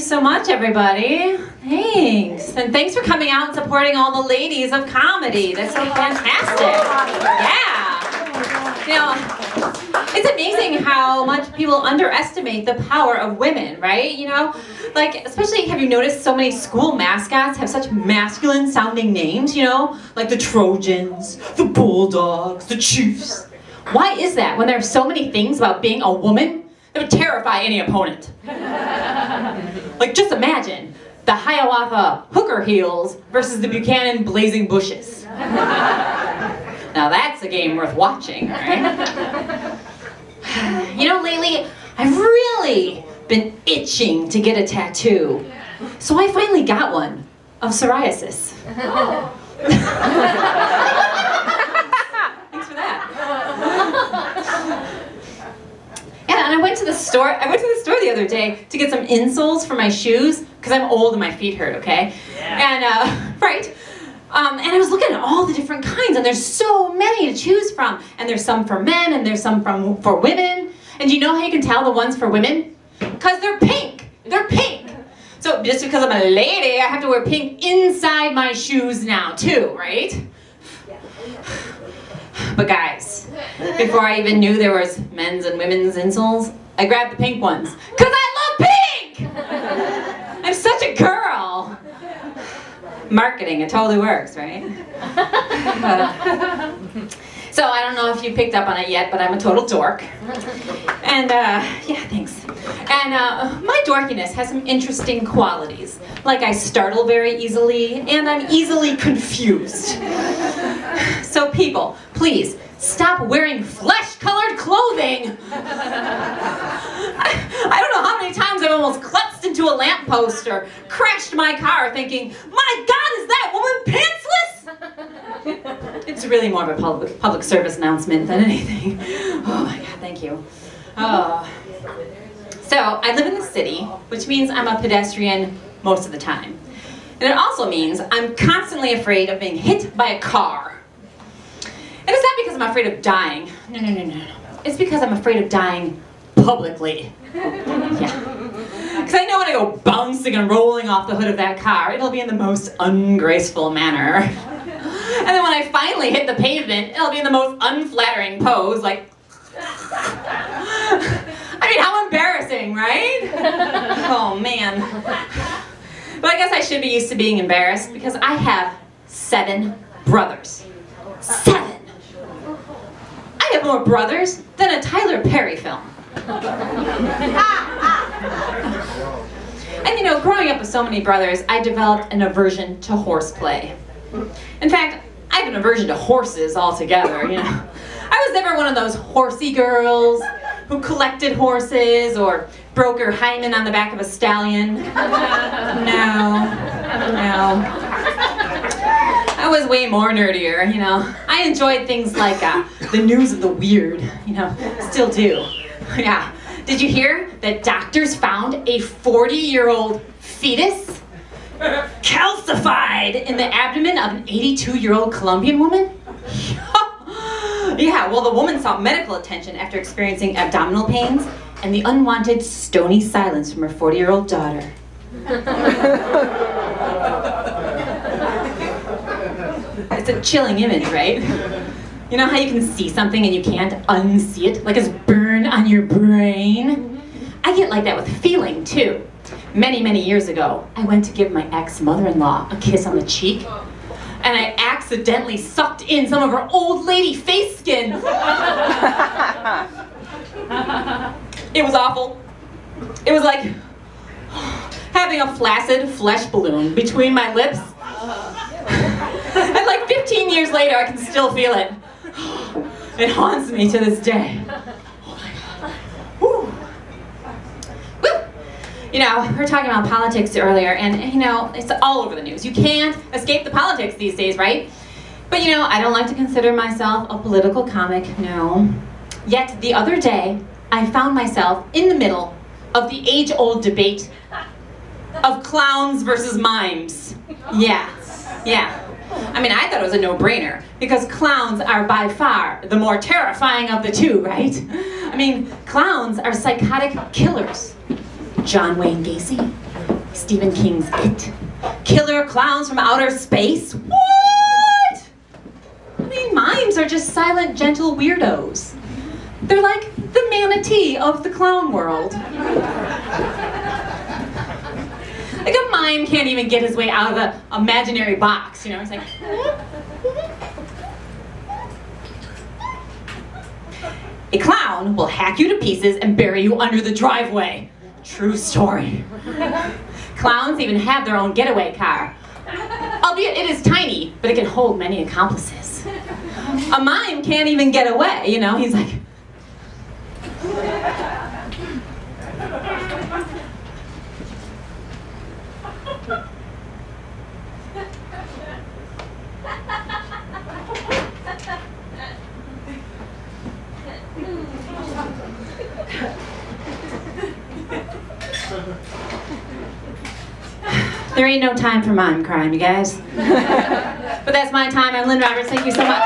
so much, everybody. Thanks. And thanks for coming out and supporting all the ladies of comedy. That's so fantastic. Yeah. You know, it's amazing how much people underestimate the power of women, right? You know, like, especially, have you noticed so many school mascots have such masculine sounding names, you know? Like the Trojans, the Bulldogs, the Chiefs. Why is that when there are so many things about being a woman that would terrify any opponent? Like, just imagine the Hiawatha Hooker Heels versus the Buchanan Blazing Bushes. Now that's a game worth watching, right? You know, lately, I've really been itching to get a tattoo. So I finally got one of psoriasis. Thanks for that. Yeah, and I went to the store the other day to get some insoles for my shoes, because I'm old and my feet hurt, okay? Yeah. And, right? And I was looking at all the different kinds, and there's so many to choose from. And there's some for men, and there's some for women. And do you know how you can tell the ones for women? Because they're pink. They're pink. So just because I'm a lady, I have to wear pink inside my shoes now, too, right? But guys, before I even knew there was men's and women's insoles, I grabbed the pink ones. Because I love pink! I'm such a girl. Marketing, it totally works, right? So I don't know if you picked up on it yet, but I'm a total dork. And yeah, thanks. And my dorkiness has some interesting qualities. Like I startle very easily, and I'm easily confused. So people, please, stop wearing flesh-colored clothing! I don't know how many times I've almost clutched into a lamppost or crashed my car thinking, my God, is that woman pantsless? It's really more of a public service announcement than anything. Oh my God, thank you. Oh. So, I live in the city, which means I'm a pedestrian most of the time. And it also means I'm constantly afraid of being hit by a car. And it's not because I'm afraid of dying. No. It's because I'm afraid of dying publicly. Yeah. Because I know when I go bouncing and rolling off the hood of that car, it'll be in the most ungraceful manner. And then when I finally hit the pavement, it'll be in the most unflattering pose, like... I mean, how embarrassing, right? Oh, man. But I guess I should be used to being embarrassed because I have 7 brothers. 7! I have more brothers than a Tyler Perry film. And you know, growing up with so many brothers, I developed an aversion to horseplay. In fact, I have an aversion to horses altogether, you know. I was never one of those horsey girls who collected horses or broke her hymen on the back of a stallion. No. I was way more nerdier, you know. I enjoyed things like the news of the weird, you know, still do. Yeah. Did you hear that doctors found a 40-year-old fetus calcified in the abdomen of an 82-year-old Colombian woman? Yeah, well, the woman sought medical attention after experiencing abdominal pains and the unwanted stony silence from her 40-year-old daughter. It's a chilling image, right? You know how you can see something and you can't unsee it, like it's burned on your brain? I get like that with feeling, too. Many, many years ago, I went to give my ex-mother-in-law a kiss on the cheek, and I accidentally sucked in some of her old lady face skin. It was awful. It was like having a flaccid flesh balloon between my lips. And like 15 years later, I can still feel it. It haunts me to this day. Oh my God. Woo. Woo. You know, we were talking about politics earlier, and you know, it's all over the news. You can't escape the politics these days, right? But you know, I don't like to consider myself a political comic, no. Yet the other day, I found myself in the middle of the age-old debate of clowns versus mimes. Yeah. I mean, I thought it was a no-brainer, because clowns are by far the more terrifying of the two, right? I mean, clowns are psychotic killers. John Wayne Gacy, Stephen King's It. Killer clowns from outer space? What? I mean, mimes are just silent, gentle weirdos. They're like the manatee of the clown world. Like a mime can't even get his way out of an imaginary box, you know? He's like... A clown will hack you to pieces and bury you under the driveway. True story. Clowns even have their own getaway car. Albeit it is tiny, but it can hold many accomplices. A mime can't even get away, you know? He's like... There ain't no time for mime crime, you guys. But that's my time. I'm Lynne Roberts. Thank you so much.